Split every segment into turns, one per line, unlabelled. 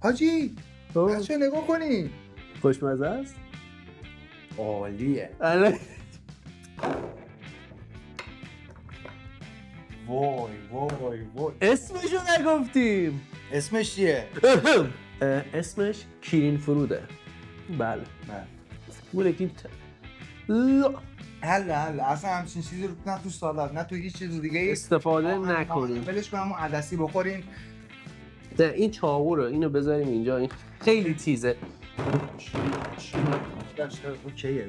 حاجی بچه نگاه کنی
خوشمزه است؟
عالیه.
آره.
وای
اسمشو نگفتیم.
اسمش چیه؟
اسمش کیرین فروده. بله
نه
بوده که
حله اصلا همچین چیزی رو نه تو سالاد نه تو هیچ چیز دیگه
استفاده نکنیم.
ولش کنم همون عدسی بخورین.
نه این چاقو رو اینو بذاریم اینجا، این خیلی تیزه.
اوکیه.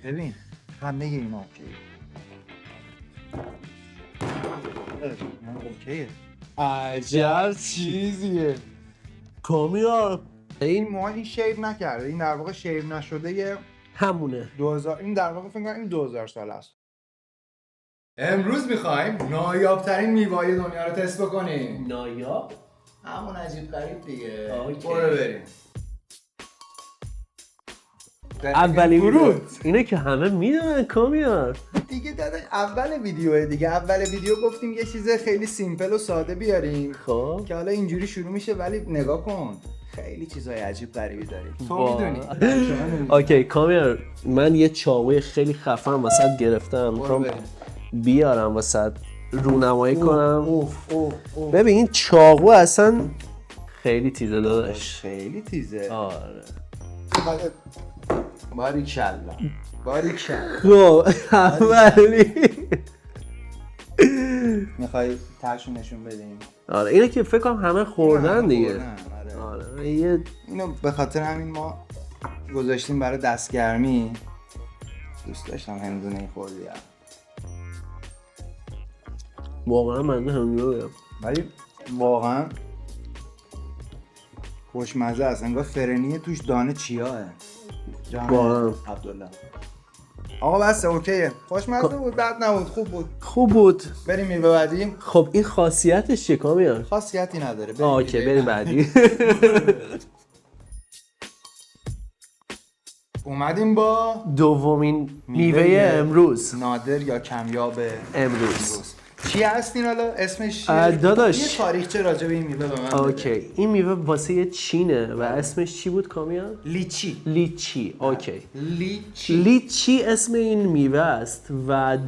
ببین همه اینا اوکیه. اوکیه.
عجب چیزیه کامیار.
این موها این شیو نکرده، این در واقع شیو نشده یه
همونه
2000. این در واقع فکر کنم این 2000 ساله است. امروز میخوایم نایاب‌ترین میوه دنیا رو تست بکنیم.
نایاب؟
همون عجیب غریب دیگه.
اوکی.
برو بریم.
اولی
فرود
اینه که همه میدونن کامیار.
دیگه داداش اول ویدیو گفتیم یه چیز خیلی سیمپل و ساده بیاریم
خب
که حالا اینجوری شروع میشه، ولی نگاه کن خیلی چیزای عجیب غریبی داریم. تو
وا.
میدونی.
اوکی کامیار، من یه چاقوی خیلی خفن واسط گرفتم، میخوام بیارم واسط رونمایی کنم. ببین این چاقو اصلا خیلی تیزه داداش.
خیلی تیزه.
آره
باریکلا.
خب اولی
میخوای تاشو نشون بدیم؟
آره اینه که فکر کنم همه خوردن دیگه.
آره.
آره یه
اینو به خاطر همین ما گذاشتیم برای دستگرمی. دوست داشتم هندونه خوردیم،
واقعا من همینجوریه.
ولی واقعا خوشمزه است. انگار فرنیه توش دانه چیاه.
واقعا
عبدالله آقا بسه اوکیه. خوشمزه بود، بد نبود، خوب بود. بریم میوه بعدی.
خب این خاصیتش چیه کامیار؟
خاصیتی نداره.
اوکی بریم بعدی.
اومدیم با
دومین میوه امروز.
نادر یا کمیاب
امروز
چی هستین حالا؟ اسمش چیه؟
داداش
یه تاریخچه راجع به این میوه به من بده.
اوکی این میوه واسه چینه و اسمش چی بود کامیار؟ لیچی. اوکی لیچی اسم این میوه است و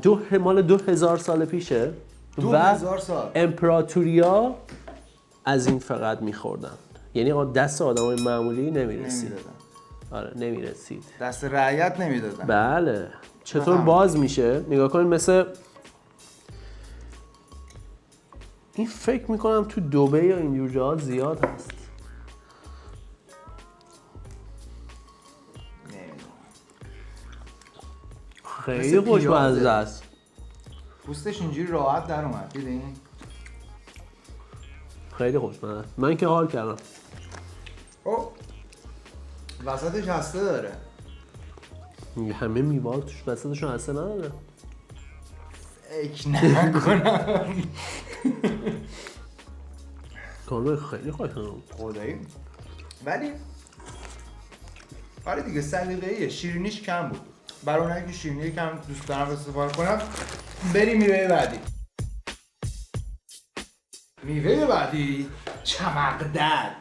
مال 2000 سال پیشه.
2000 سال.
امپراتوریا از این فقط میخوردن، یعنی دست آدمای معمولی نمیرسید. آره نمیرسید،
دست رعیت نمیدادن.
بله. چطور باز میشه؟ نگاه کنید مثل این، فکر میکنم تو دبی یا اینجور جاها زیاد هست. خیلی خوشمزه است.
پوستش اینجوری راحت در اومد، دیدین؟
خیلی خوشمزه. من که حال کردم.
اوه وسطش هسته داره.
همه میوه توش وسطشون هسته نداره.
فکر نکنم.
کامل خیلی خوشمزه
خدایی. ولی آره دیگه سلیقه‌ایه. شیرینیش کم بود. برای اونایی که شیرینی کم دوست دارم استفاده کنم. بریم میوه بعدی. میوه بعدی چمقدک.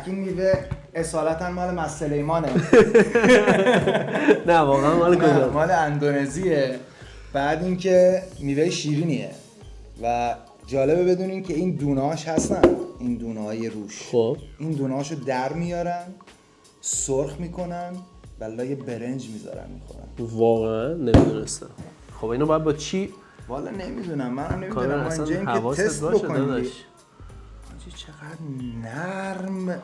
این میوه اصالتا مال مسلیمانه.
نه واقعا مال کجا؟
مال اندونزیه. بعد اینکه میوه شیرینیه و جالبه بدونین که این دونه‌هاش هستن، این دونه‌های روش.
خب
این دونه‌هاشو در میارن، سرخ میکنن، بلای برنج میذارن میخورن.
واقعا نمیدونستم. خب اینو باید با چی؟
والا نمیدونم، منم نمیدونم. ما
اصلا
اینجا این که
حواست
تست
باشه
بکنیم.
داداش.
چقدر نرم.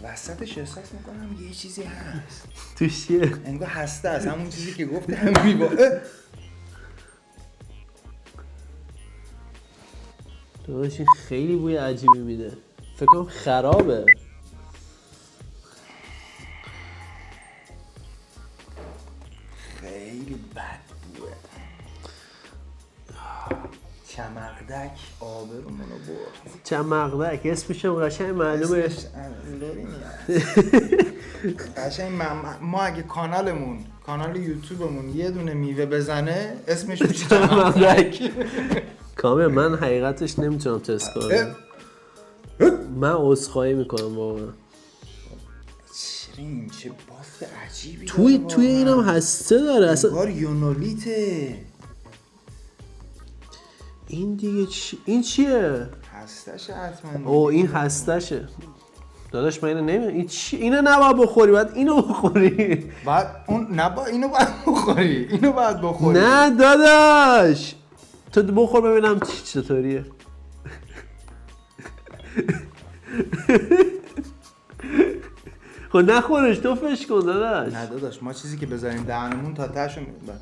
وسطش احساس میکنم یه چیزی هست.
توش چیه؟
انگار هسته است، همون چیزی که گفتم میبا.
داداش این خیلی بوی عجیبی میده. فکر کنم خرابه.
خیلی بد بوه. چمقدک آبرومونو برد.
چمقدک اسمش هم قشنگ معلومه.
قشنگ ما اگه کانال یوتیوبمون یه دونه میوه بزنه اسمش میشه چمقدک.
کامل من حقیقتش نمیتونم تست کنم. من عذرخواهی میکنم واقعا.
شیرین چه بافت عجیبی
توی اینم هسته داره اصلا.
انگار یونولیته.
این دیگه این چیه؟
هستشه حتما.
او این هستشه. داداش من اینو نمیدونم. این چی؟ اینو نباید بخوری، باید اینو بخوری.
بعد اون اینو باید بخوری. اینو باید بخوری.
نه داداش تو بخور ببینم چطوریه. خب نخورش، تو فش کن داداش.
نه داداش ما چیزی که بذاریم دهنمون تا تهشو میاد.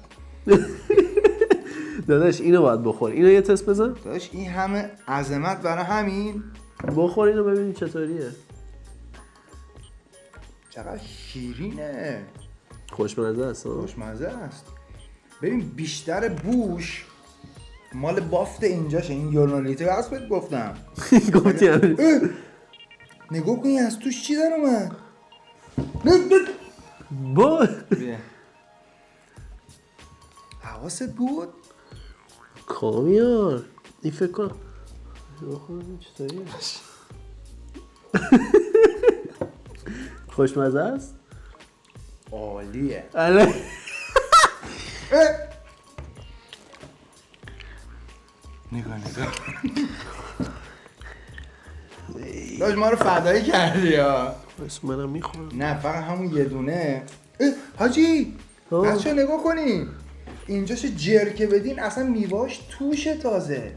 داداش اینو باید بخور. اینو یه تست بزن.
داداش این همه عظمت برای همین.
بخور اینو ببین چطوریه.
چقدر شیرینه.
خوشمزه است.
خوشمزه است. ببین بیشتر بوش مال بافت اینجاشه. این یونالیته هست بهت گفتم.
گفتی
نگاه کنی از توش چی در اومد.
با
حواست بود؟
کامیار این فکر کنم بخورم چطوریه. خوشمزه است؟
عالیه.
الان
نگاه داشت ما رو فدایی کردی ها.
بس منم میخورم.
نه فقط همون یه دونه. حاجی بچه نگاه کنین اینجاش جرکه بدین اصلا میواش توشه تازه.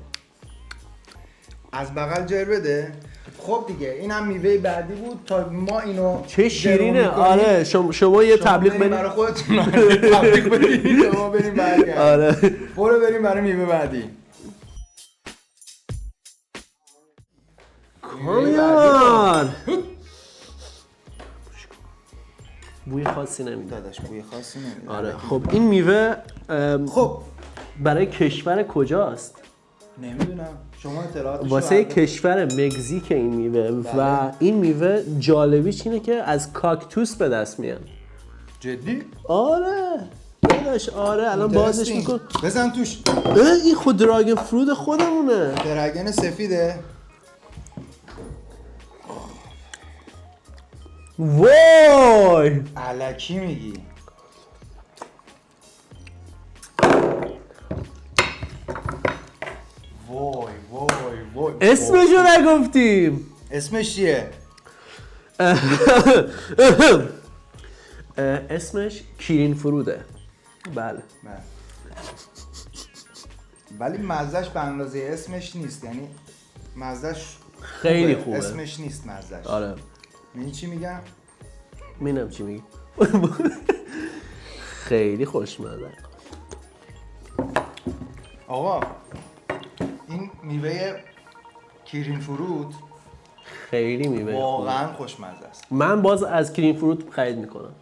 از بغل جر بده. خب دیگه این هم میوه بعدی بود تا ما اینو
چه شیرینه. آره شما یه تبلیغ بدین
برای خودتون. تبلیغ بدین شما بریم برگرد.
آره
برو بریم برای میوه بعدی.
کامیار بوی خاصی نمیده.
داداش بوی خاصی نمیده.
آره خب این میوه
خب
برای کشور کجاست؟
نمیدونم شما اطلاعاتش
واسه کشور مکزیک این میوه. و این میوه جالبیش اینه که از کاکتوس به دست میاد.
جدی؟
آره داداش آره الان بازش میکن.
بزن توش.
این خود دراگن فروت خودمونه.
درگن سفیده.
وای
الکی میگی. وای وای وای.
اسمشو نگفتیم.
اسمش چیه؟
اسمش کیرین فروده. بله
ولی مزهش به اندازه اسمش نیست. یعنی مزهش
خیلی خوبه.
اسمش نیست مزهش.
آره
می‌دونی چی میگم؟
می‌دونم چی میگی. خیلی خوشمزه.
آقا این میوه کیرین فروت
خیلی میوه
واقعا خوشمزه است.
من باز از کیرین فروت خرید میکنم.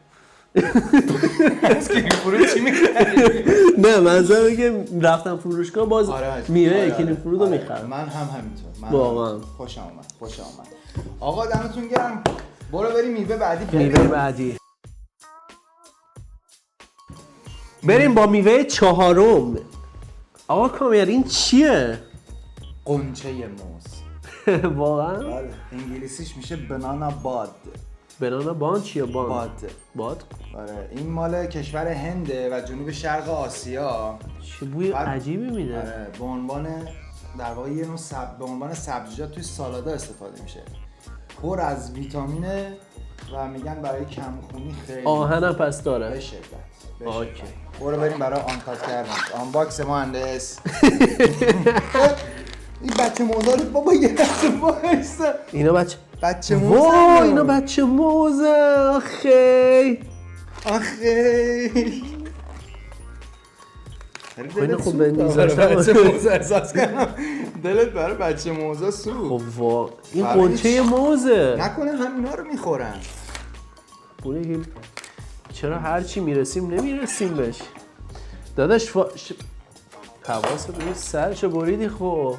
از کیرین فروت چی می‌خری؟
نه منظورم که رفتم فروشگاه باز میوه کیرین فروت رو
آره.
میخرم.
من هم همینطور.
واقعا
خوشم اومد. آقا دمتون گرم. برو بریم میوه بعدی.
میوه بعدی بریم با میوه چهارم. آقا کامیار این چیه؟
قنچه موز.
واقعا؟
بله انگلیسیش میشه بنانا باد.
بنانا باد چیه؟ باد.
آره این مال کشور هنده و جنوب شرق آسیا.
چه بوی عجیبی میده.
آره به عنوان در واقع یه نوع به عنوان سبزیجات توی سالادا استفاده میشه. پر از ویتامینه و میگن برای کمخونی خیلی
آهنم پس داره.
به شدت.
اوکی.
برو بریم برای آنکات کردن. آنباکس مهندس. این بچه موزه رو بابا یه دسته بایسته.
اینا
بچه موزه.
وای اینا بچه موزه. آخی
خیلی
خوب به میزش
بچه موزه احساس کنم. دلت برای بچه موزه سو.
خب این قنچه موزه.
نکنه همینا رو میخورن.
بوری چرا هرچی میرسیم نمیرسیم بهش. داداش حواست به سرشو بریدی. خب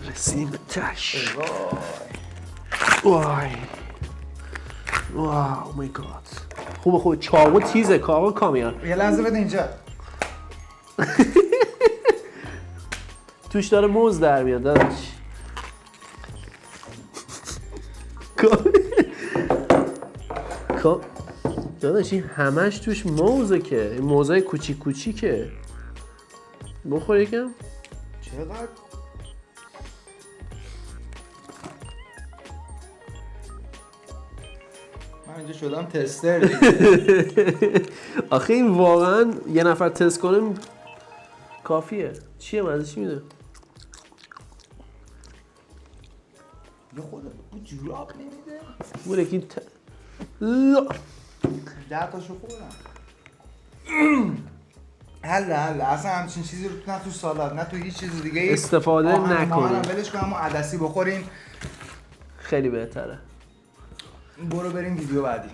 رسیدیم به تش. وای واو مای گاد. خوبه چاقو تیزه کاغو کامیار.
یه لحظه بده اینجا.
توش داره موز در میاد داداش. داداش این همش توش موزه که این موزای کوچیک کوچیکه. بخور یکم.
چقدر من اینجا شدم تستر دیگه.
آخه این واقعا یه نفر تست کنه کافیه. چیه مزه چی میده؟
یه خود بود جوراب نمیده؟
بوده که
10 تاشو خوردم. حله اصلا همچین چیزی رو نه تو سالاد نه تو هیچ چیز دیگه
استفاده نکنیم.
ولش کنم و عدسی بخوریم
خیلی بهتره.
برو بریم ویدیو بعدی.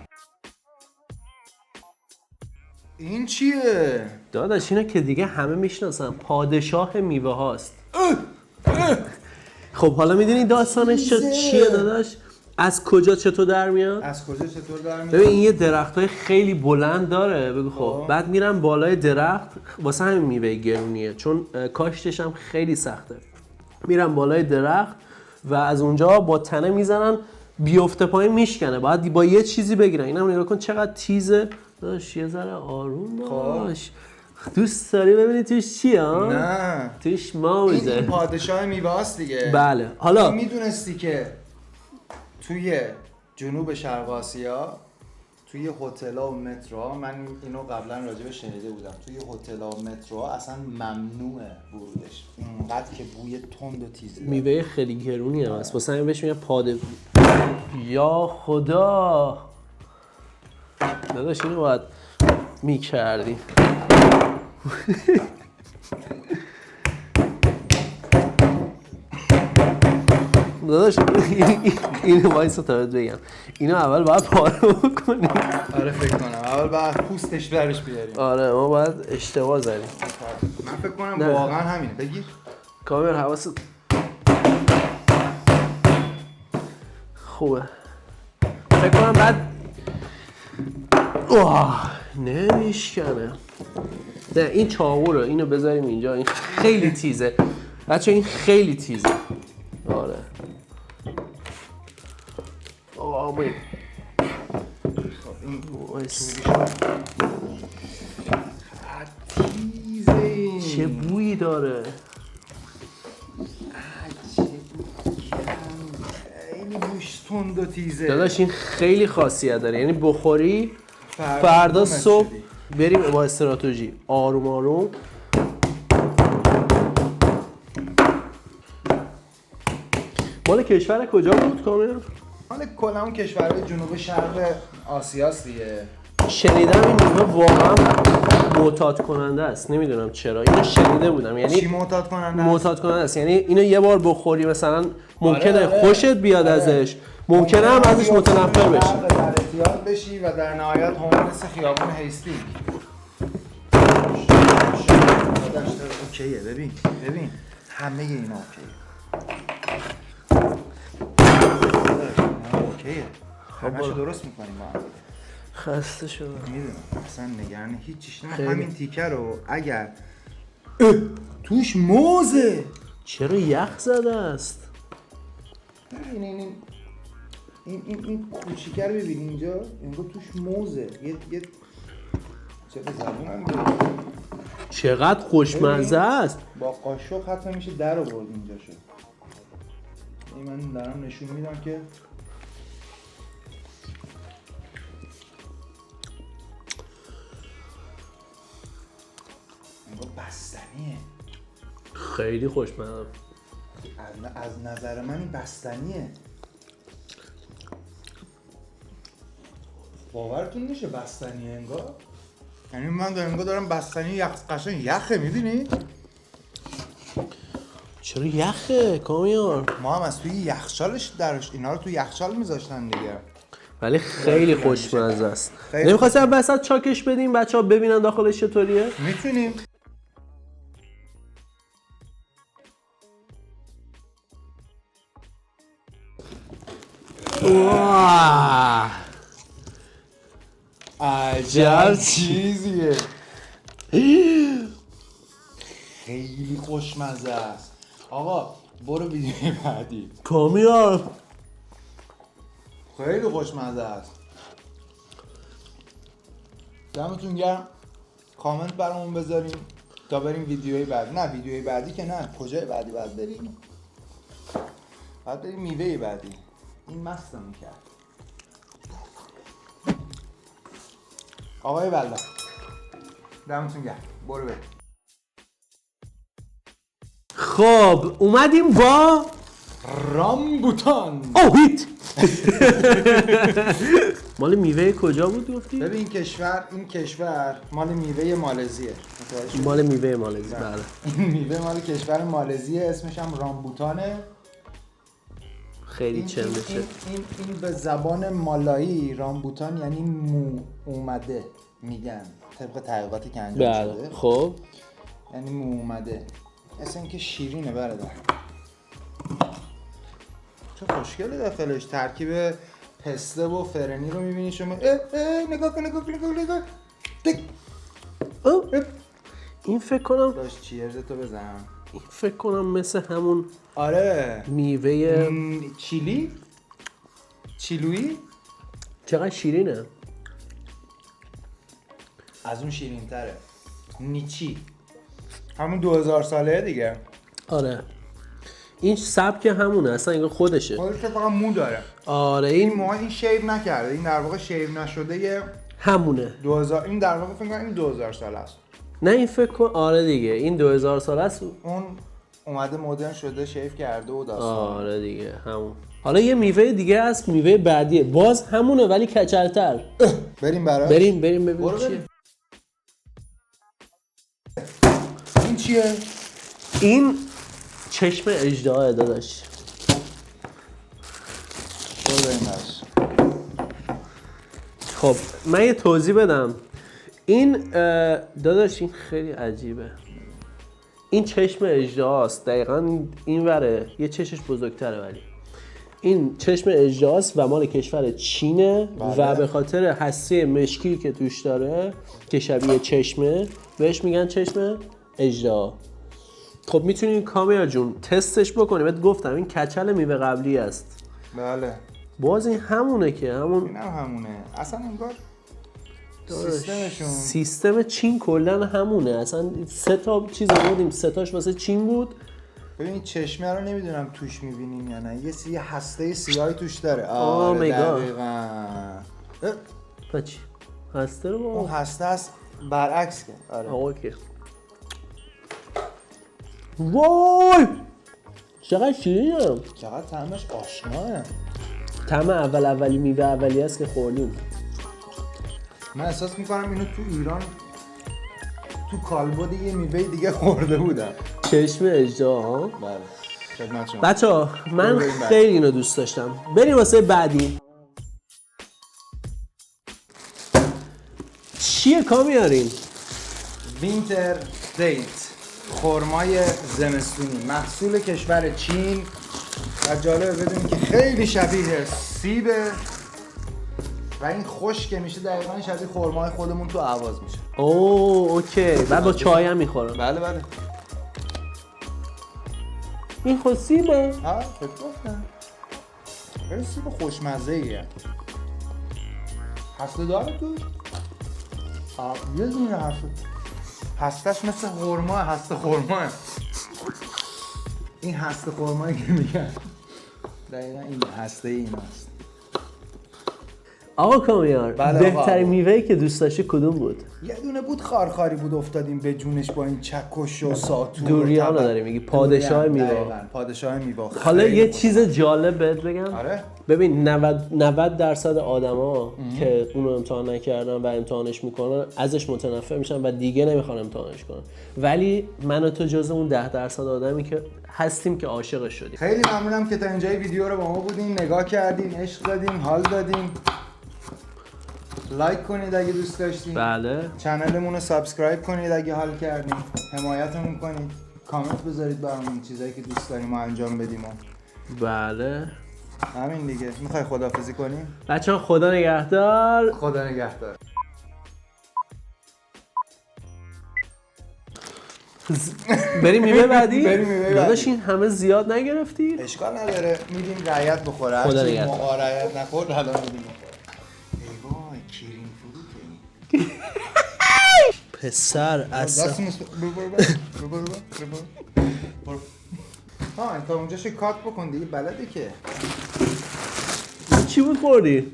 این چیه؟
داداش اینو که دیگه همه میشناسن، پادشاه میوه هاست. خب حالا میدونی داستانش چیه داداش؟ از کجا چطور در میاد؟
از کجا چطور در میاد؟
ببین این یه درختای خیلی بلند داره بگو خب بعد میرن بالای درخت واسه همین میوه گرونیه چون کاشتش هم خیلی سخته. میرن بالای درخت و از اونجا با تنه میزنن بیفته پایین میشکنه. باید با یه چیزی بگیرن. اینم نگاه کن چقدر تیزه. داداش یه ذره آروم باش. دوست داری ببینی توش چیه ها؟
نه
توش موزه.
این پادشاه میوه هاست دیگه.
بله. حالا
میدونستی که توی جنوب شرق آسیا توی هتل‌ها و متروها، من اینو قبلا راجع شنیده بودم، توی هتل‌ها و متروها اصلا ممنوعه ورودش اینقدر که بوی تند و تیزه.
میوه خیلی گرونیه واسه همین بهش میگن یا خدا. داداش اینو باید میکردی. داداش اینو وایسا تا بهت بگم. اینو اول باید پاره بکنیم.
آره فکر کنم اول باید پوستش درش بیاریم.
آره ما باید اشتباه زدیم.
من فکر کنم واقعا همینه. بگیر
کامل حواست خوبه. فکر کنم بعد نمیشکنه. نه این چاقو رو اینو بذاریم اینجا. این خیلی تیزه بچه. این خیلی تیزه. آره باید
تیزه.
چه بویی داره.
خیلی بوش تند و تیزه.
داداش این خیلی خاصیت داره. یعنی بخوری فردا صبح بریم با استراتژی آروم آروم. مال کشور کجا بود کامل؟
مال کلا اون کشورهای جنوب شرق آسیاست دیگه.
شنیدم این میوه واقعا معتاد کننده است. نمیدونم چرا. اینو شنیده بودم. یعنی
چی معتاد کننده است؟
معتاد کننده است. یعنی اینو یه بار بخوری مثلا ممکنه
آره.
خوشت بیاد ازش. ممکنه هم ازش متنفر بشی.
در اعتیاد بشی و در نهایت هوملس خیابون هیستی. اوکیه. ببین همه اینا اوکیه. همه‌شو درست می‌کنیم ما.
خسته شدم.
میدونم اصلا نگران هیچ چیزی نه. همین تیکه رو اگر توش موزه.
چرا یخ زده است؟
این کوچیکه رو ببین اینجا انگار توش موزه. یه چه به زبونم میاد.
چقدر خوشمزه است.
با قاشق حتی میشه در آورد اینجا شد. این من دارم نشون میدم که انگار بستنیه.
خیلی خوشمزه.
از نظر من این بستنیه. باورتون میشه بستنیه انگار؟ یعنی من انگار دارم بستنی قشنگ یخه. میدونی؟
چرا یخه کامیار؟
ما هم از توی یخچالش درش اینا رو توی یخچال میذاشتن دیگه.
ولی خیلی خوشمزه است. نمیخواستی از وسط چاکش بدیم بچه‌ها ببینن داخلش چطوریه؟
میتونیم. عجب چیزیه. خیلی خوشمزه است. آقا برو ویدیوی بعدی.
کامیار
خیلی خوشمزه است. دمتون گرم. کامنت برامون بذارین تا بریم ویدیوی بعدی. نه ویدیوی بعدی که نه، کجای بعدی باید بریم؟ باید بریم میوه بعدی. این مستمون کرد. آقای بلد دمتون گرم. برو بریم.
خب اومدیم با
رامبوتان.
اوهیت مال میوه کجا بود گفتی؟
ببین این کشور مال میوه مالزیه.
مال میوه مالزی. بله
این میوه مال کشور مالزیه، اسمش هم رامبوتانه.
خیلی چندشه.
این به زبان مالایی رامبوتان یعنی مو اومده میگن، طبق تحقیقاتی که انجام شده.
بله خب
یعنی مو اومده. اصلا اینکه شیرینه برادر. چه خوشگله داخلش. ترکیب پسته و فرنی رو میبینی شما. نگاه کن.
این فکر کنم
داشت چیرزتو بزن.
این فکر کنم مثل همون
آره
میوه
چیلویی
چقدر شیرینه.
از اون شیرین تره. نیچی همون 2000 ساله دیگه.
آره این سبک همونه اصلا انگار خودشه.
خودش فقط مو داره.
آره
این موها این شیو نکرده. این در واقع شیو نشده یه
همونه.
2000. این در واقع فکر کنم این 2000 ساله است.
نه این فکر کن آره دیگه این 2000 ساله است.
اون اومده مدرن شده شیو کرده و داستان.
آره دیگه همون. حالا یه میوه دیگه هست، میوه بعدیه باز همونه ولی کچلتر.
بریم براش.
بریم ببینیم چیه.
این چیه؟
این چشم اژدها داداش.
برو بریم براش.
خب من یه توضیح بدم. این داداش این خیلی عجیبه. این چشم اژدهاست دقیقاً این وره یه چشمش بزرگتره ولی این چشم اژدهاست و مال کشور چینه.
بله.
و به خاطر هسته مشکی که توش داره که شبیه چشمه بهش میگن چشم اژدها. خب میتونی کامیار جون تستش بکنی. بهت گفتم این کچل میوه قبلی است.
بله
باز این همونه که همون
اینم همونه. اصلا انگار سیستمشون
سیستم چین کلا همونه. اصلا 3 تا چیز آوردیم 3 تاش واسه چین بود.
ببین چشمه رو نمیدونم توش میبینیم یا نه. یه هسته سیاهی توش داره.
آره میگا
دقیقاً.
چی؟ هسته رو
اون هسته است برعکس که. آره
اوکی. وای چقدر شیرینه.
چقدر طعمش آشناه.
طعم اولی میوه اولی است که خوردیم.
من احساس میکنم اینو تو ایران تو کالبد یه میوه دیگه خورده بودم.
چشم اژدها.
بله خدمت شما.
بچه‌ها من خیلی اینو دوست داشتم. بریم واسه بعدی. چیه کامیارین؟
وینتر دیت، خرمای زمستونی، محصول کشور چین و جالبه بدونید که خیلی شبیه سیبه و این خشک که میشه دقیقاً شبیه خرمای خودمون تو اهواز میشه.
اوه اوکی. بعد با چای هم میخورم.
بله بله.
این خود سیبه؟
ها فکر گفتم. خیلی سیب خوشمزه ایه. هسته داره توش؟ یه دونه هسته. هستش مثل خرما. هسته خرما. این هسته خرمایی که میگن دقیقا این هسته این هست.
آقا کامیار
بله
بهترین
آقا.
میوه‌ای که دوست داشتی کدوم بود؟
یه دونه بود خارخاری بود افتادیم به جونش با این چکش و ساتور.
دوریان رو داری میگی پادشاه میوه.
دقیقاً پادشاه میوه.
حالا یه چیز جالب بهت بگم.
آره
ببین 90% آدما که اونو امتحان نکردن و امتحانش میکنن ازش متنفر میشن و دیگه نمیخوان امتحانش کنن. ولی من و تو جز اون 10% آدمی که هستیم که عاشقش شدیم.
خیلی ممنونم که تا اینجای ویدیو رو با ما بودین، نگاه کردین، عشق دادین، حال دادین. لایک کنید اگه دوست داشتین.
بله.
چنلمون رو سابسکرایب کنید اگه حال کردین. حمایتمون کنید. کامنت بذارید برامون چیزایی که دوست داریم ما انجام بدیم.
بله.
همین دیگه. میخوای خداحافظی کنیم؟
بچه‌ها خدا نگهدار.
خدا نگهدار.
بریم میوه بعدی؟
بریم میوه بعدی.
داداش این همه زیاد نگرفتی؟
اشکال نداره میدیم رعیت بخوره.
خدا
هرچی
نگهدار.
ما رعیت نخورد الان میدیم. ای وای کریم فروته این.
پسر اصلا
برو. ها انت اونجاشو کات بکن دیگه بلده که.
چی بود خوردی؟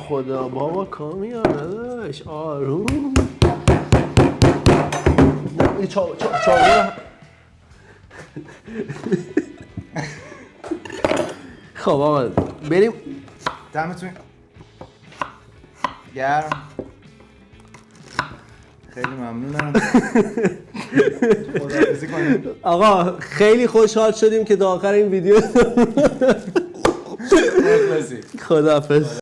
خدا بابا کامیار نداشت آروم. نه چاقو خب آقا بریم.
دمتون گرم. خیلی ممنونم. خداحافظی کنیم.
آقا خیلی خوشحال شدیم که تا آخر این ویدیو. خداحافظ.